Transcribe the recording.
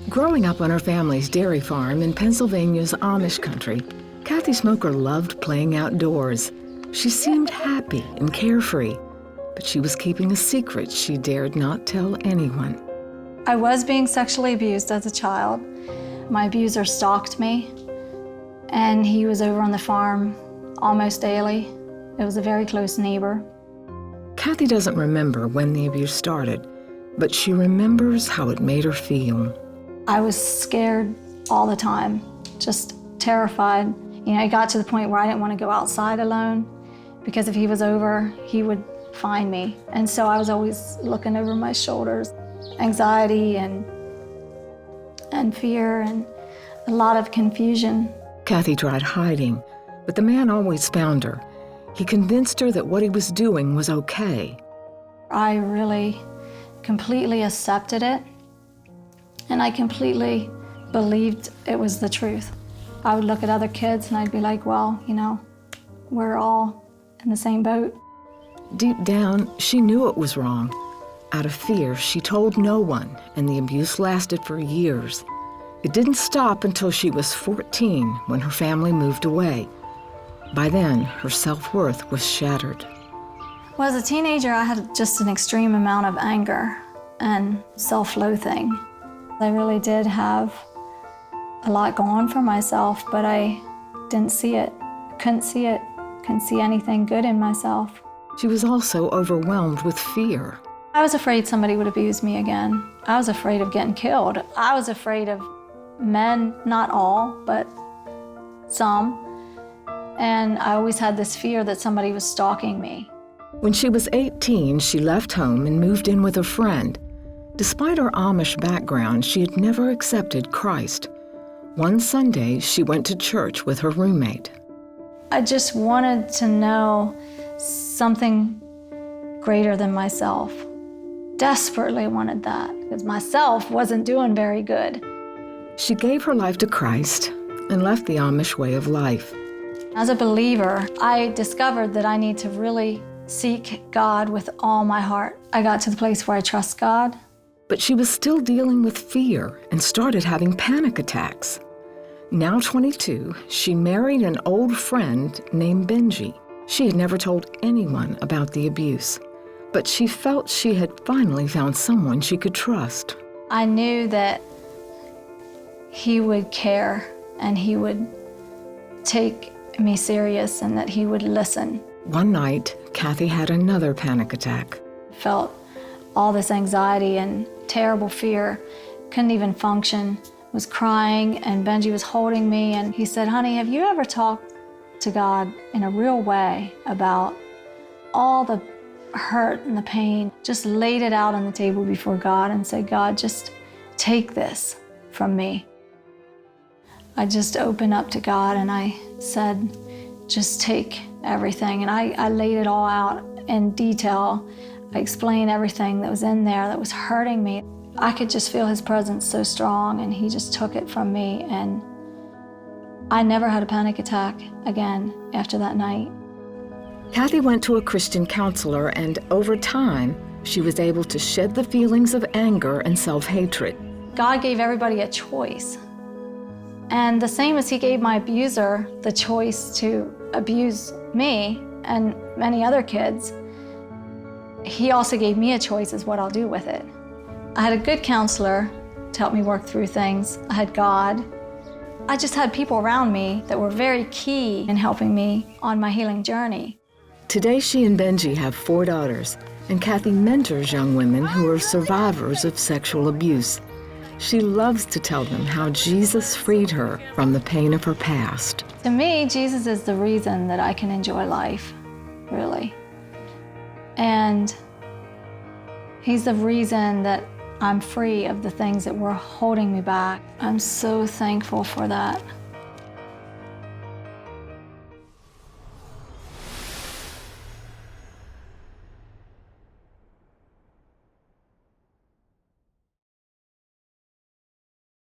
Growing up on her family's dairy farm in Pennsylvania's Amish country, Kathy Smoker loved playing outdoors. She seemed happy and carefree, but she was keeping a secret she dared not tell anyone. I was being sexually abused as a child. My abuser stalked me, and he was over on the farm almost daily. It was a very close neighbor. Kathy doesn't remember when the abuse started, but she remembers how it made her feel. I was scared all the time, just terrified. You know, it got to the point where I didn't want to go outside alone because if he was over, he would find me. And so I was always looking over my shoulders. Anxiety and fear and a lot of confusion. Kathy tried hiding, but the man always found her. He convinced her that what he was doing was okay. I really completely accepted it, and I completely believed it was the truth. I would look at other kids and I'd be like, well, you know, we're all in the same boat. Deep down, she knew it was wrong. Out of fear, she told no one, and the abuse lasted for years. It didn't stop until she was 14 when her family moved away. By then, her self-worth was shattered. Well, as a teenager, I had just an extreme amount of anger and self-loathing. I really did have a lot going for myself, but I didn't see it, couldn't see anything good in myself. She was also overwhelmed with fear. I was afraid somebody would abuse me again. I was afraid of getting killed. I was afraid of men, not all, but some. And I always had this fear that somebody was stalking me. When she was 18, she left home and moved in with a friend. Despite her Amish background, she had never accepted Christ. One Sunday, she went to church with her roommate. I just wanted to know something greater than myself. Desperately wanted that, because myself wasn't doing very good. She gave her life to Christ and left the Amish way of life. As a believer, I discovered that I need to really seek God with all my heart. I got to the place where I trust God. But she was still dealing with fear and started having panic attacks. Now 22, she married an old friend named Benji. She had never told anyone about the abuse, but she felt she had finally found someone she could trust. I knew that he would care and he would take me serious and that he would listen. One night, Kathy had another panic attack. Felt all this anxiety and terrible fear, couldn't even function, was crying, and Benji was holding me, and he said, honey, have you ever talked to God in a real way about all the hurt and the pain? Just laid it out on the table before God and said, God, just take this from me. I just opened up to God and I said, just take everything. And I laid it all out in detail. I explained everything that was in there that was hurting me. I could just feel his presence so strong, and he just took it from me. And I never had a panic attack again after that night. Kathy went to a Christian counselor, and over time, she was able to shed the feelings of anger and self-hatred. God gave everybody a choice. And the same as he gave my abuser the choice to abuse me and many other kids, he also gave me a choice as what I'll do with it. I had a good counselor to help me work through things. I had God. I just had people around me that were very key in helping me on my healing journey. Today, she and Benji have 4 daughters, and Kathy mentors young women who are survivors of sexual abuse. She loves to tell them how Jesus freed her from the pain of her past. To me, Jesus is the reason that I can enjoy life, really. And he's the reason that I'm free of the things that were holding me back. I'm so thankful for that.